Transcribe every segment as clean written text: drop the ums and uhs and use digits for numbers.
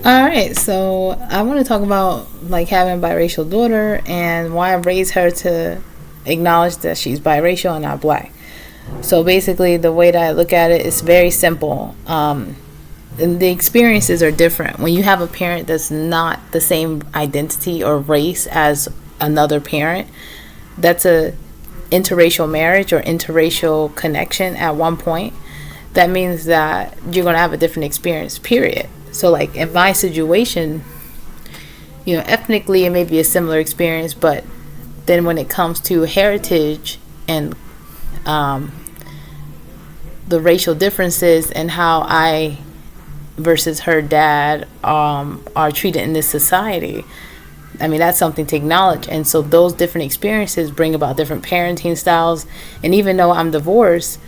All right, so I want to talk about like having a biracial daughter and why I raised her to acknowledge that she's biracial and not black. So basically, the way that I look at it is very simple. And the experiences are different. When you have a parent that's not the same identity or race as another parent, that's a interracial marriage or interracial connection at one point. That means that you're going to have a different experience, period. So like in my situation, ethnically it may be a similar experience, but then when it comes to heritage and the racial differences and how I versus her dad are treated in this society, I mean, that's something to acknowledge. And so those different experiences bring about different parenting styles. And even though I'm divorced,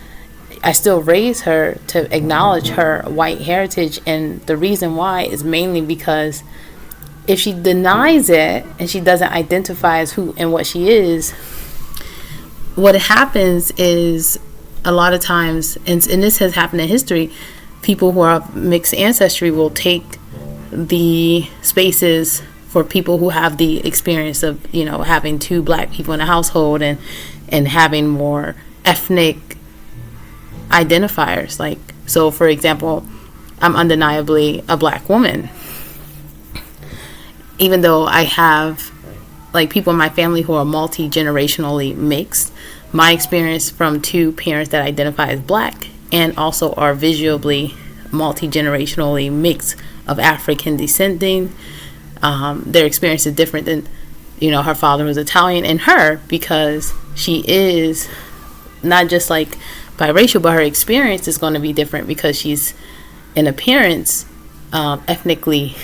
I still raise her to acknowledge her white heritage. And the reason why is mainly because if she denies it and she doesn't identify as who and what she is, what happens is a lot of times, and this has happened in history, people who are of mixed ancestry will take the spaces for people who have the experience of, having two black people in a household and having more ethnic identifiers. Like, so for example, I'm undeniably a black woman, even though I have like people in my family who are multi-generationally mixed. My experience from two parents that identify as black and also are visually multi-generationally mixed of African descending, their experience is different than, her father was Italian, and her, because she is not just like biracial, but her experience is going to be different because she's in appearance ethnically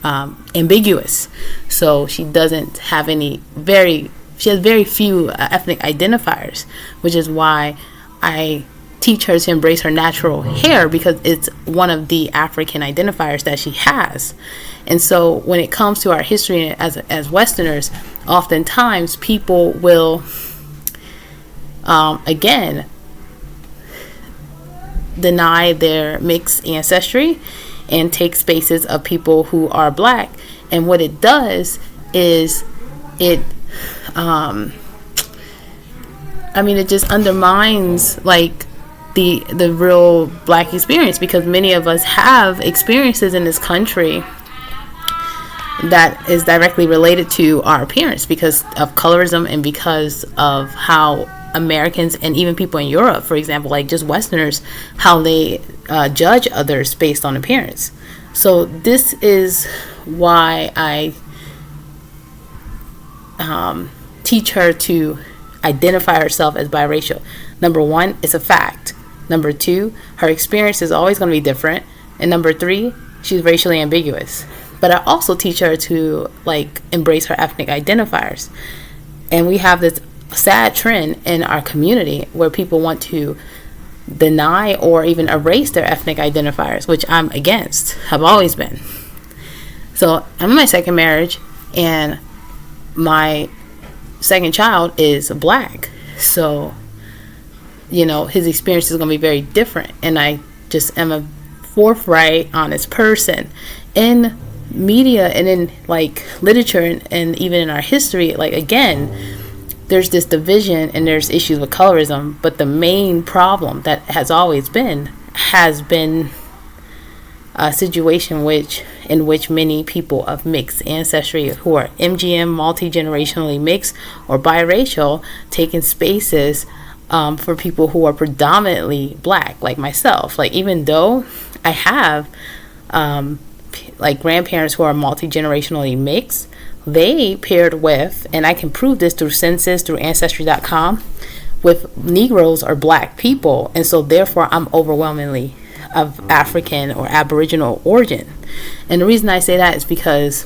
ambiguous. So she doesn't have she has very few ethnic identifiers, which is why I teach her to embrace her natural hair, because it's one of the African identifiers that she has. And so when it comes to our history as Westerners, oftentimes people will again deny their mixed ancestry and take spaces of people who are black. And what it does is it just undermines like the real black experience, because many of us have experiences in this country that is directly related to our appearance because of colorism and because of how Americans and even people in Europe, for example, like just Westerners, how they judge others based on appearance. So this is why I teach her to identify herself as biracial. Number one, it's a fact. Number two, her experience is always going to be different. And number three, she's racially ambiguous. But I also teach her to like embrace her ethnic identifiers. And we have this sad trend in our community where people want to deny or even erase their ethnic identifiers, which I'm against. I've always been. So I'm in my second marriage, and my second child is black. So, his experience is going to be very different. And I just am a forthright, honest person. In media and in like literature and even in our history, like again, there's this division and there's issues with colorism, but the main problem that has always been a situation in which many people of mixed ancestry who are MGM, multi-generationally mixed or biracial, taking spaces for people who are predominantly black, like myself. Like even though I have like grandparents who are multi-generationally mixed, they paired with, and I can prove this through census, through ancestry.com, with Negroes or black people. And so therefore I'm overwhelmingly of African or Aboriginal origin. And the reason I say that is because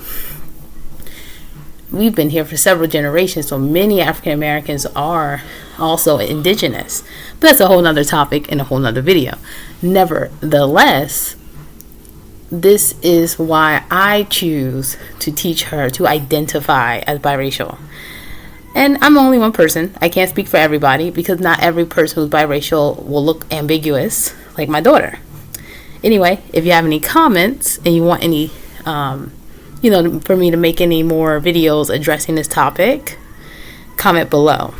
we've been here for several generations, so many African Americans are also indigenous. But that's a whole nother topic in a whole nother video. Nevertheless, this is why I choose to teach her to identify as biracial. And I'm only one person. I can't speak for everybody because not every person who's biracial will look ambiguous like my daughter. Anyway, if you have any comments and you want any for me to make any more videos addressing this topic, comment below.